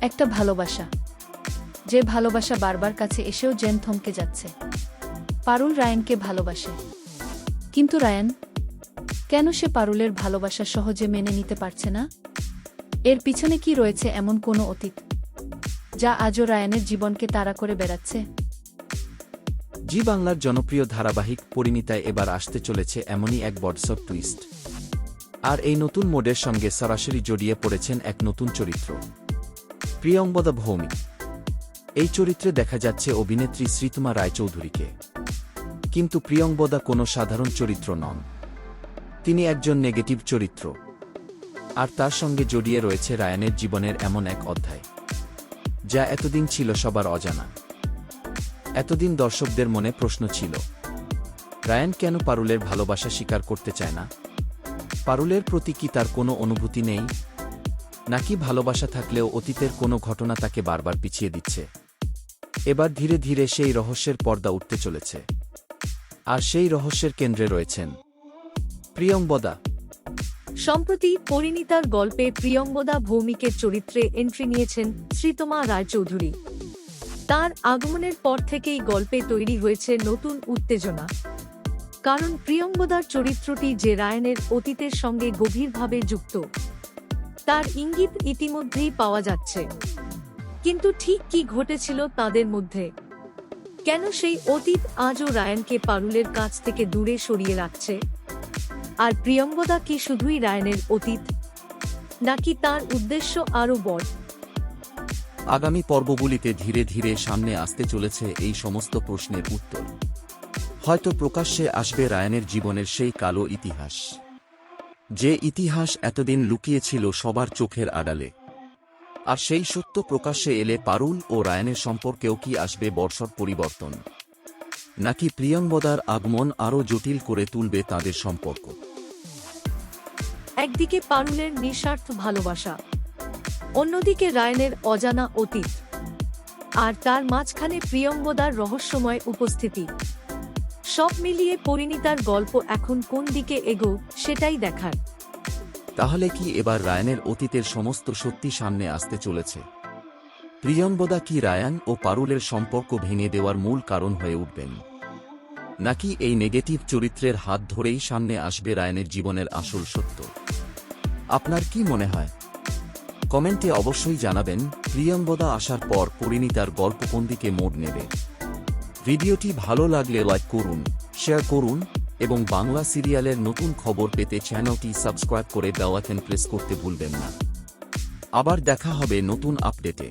একটা ভালোবাসা, যে ভালোবাসা বারবার কাছে এসেও যেন থমকে যাচ্ছে। পারুল রায়ানকে ভালোবাসে, কিন্তু রায়ান কেন সে পারুলের ভালোবাসা সহজে মেনে নিতে পারছে না? এর পিছনে কি রয়েছে এমন কোনো অতীত, যা আজও রায়ানের জীবনকে তাড়া করে বেড়াচ্ছে? জি বাংলার জনপ্রিয় ধারাবাহিক পরিণীতায় এবার আসতে চলেছে এমনই এক বড়সড় টুইস্ট। আর এই নতুন মোডের সঙ্গে সরাসরি জড়িয়ে পড়েছেন এক নতুন চরিত্র, প্রিয়ঙ্বদা ভৌমিক। এই চরিত্রে দেখা যাচ্ছে অভিনেত্রী শ্রীতমা রায়চৌধুরীকে। কিন্তু প্রিয়ঙ্বদা কোনো সাধারণ চরিত্র নন, তিনি একজন নেগেটিভ চরিত্র। আর তার সঙ্গে জড়িয়ে রয়েছে রায়ানের জীবনের এমন এক অধ্যায়, যা এতদিন ছিল সবার অজানা। এতদিন দর্শকদের মনে প্রশ্ন ছিল, রায়ান কেন পারুলের ভালোবাসা স্বীকার করতে চায় না? পারুলের প্রতি কি তার কোনো অনুভূতি নেই, নাকি ভালোবাসা থাকলেও অতীতের কোনো ঘটনা তাকে বারবার পিছিয়ে দিচ্ছে? এবার ধীরে ধীরে সেই রহস্যের পর্দা উঠতে চলেছে। আর সেই রহস্যের কেন্দ্রে রয়েছেন প্রিয়ঙ্বদা। সম্প্রতি পরিণীতার গল্পে প্রিয়ঙ্বদা ভৌমিকের চরিত্রে এন্ট্রি নিয়েছেন শ্রীতমা রায়চৌধুরী। তার আগমনের পর থেকেই গল্পে তৈরি হয়েছে নতুন উত্তেজনা। কারণ প্রিয়ঙ্বদার চরিত্রটি যে রায়ানের অতীতের সঙ্গে গভীরভাবে যুক্ত, তার ইঙ্গিত ইতিমধ্যেই পাওয়া যাচ্ছে। কিন্তু ঠিক কি ঘটেছিল তাদের মধ্যে? কেন সেই অতীত আজও রায়ানকে পারুলের কাছ থেকে দূরে সরিয়ে রাখছে? আর প্রিয়ঙ্বদা কি শুধুই রায়ানের অতীত, নাকি তার উদ্দেশ্য আরও বড়? আগামী পর্বগুলিতে ধীরে ধীরে সামনে আসতে চলেছে এই সমস্ত প্রশ্নের উত্তর। হয়তো প্রকাশ্যে আসবে রায়ানের জীবনের সেই কালো ইতিহাস, যে ইতিহাস এতদিন লুকিয়েছিল সবার চোখের আড়ালে। আর সেই সত্য প্রকাশ্যে এলে পারুল ও রায়ানের সম্পর্কেও কি আসবে বড়সড় পরিবর্তন, নাকি প্রিয়ঙ্বদার আগমন আরও জটিল করে তুলবে তাদের সম্পর্ক? একদিকে পারুলের নিঃস্বার্থ ভালোবাসা, অন্যদিকে রায়ানের অজানা অতীত, আর তার মাঝখানে প্রিয়ঙ্বদার রহস্যময় উপস্থিতি। সব মিলিয়ে পরিণীতার গল্প এখন কোন দিকে এগো সেটাই দেখার। তাহলে কি এবার রায়ানের অতীতের সমস্ত সত্যি সামনে আসতে চলেছে? প্রিয়ঙ্বদা কি রায়ান ও পারুলের সম্পর্ক ভেঙে দেওয়ার মূল কারণ হয়ে উঠবেন, নাকি এই নেগেটিভ চরিত্রের হাত ধরেই সামনে আসবে রায়ানের জীবনের আসল সত্য? আপনার কি মনে হয়? কমেন্টে অবশ্যই জানাবেন। প্রিয়ঙ্বদা আসার পর পরিণীতার গল্প কোন দিকে মোড় নেবে? ভিডিওটি ভালো লাগলে লাইক করুন, শেয়ার করুন এবং বাংলা সিরিয়ালের নতুন খবর পেতে চ্যানেলটি সাবস্ক্রাইব করে বেল আইকন প্রেস করতে ভুলবেন না। আবার দেখা হবে নতুন আপডেটে।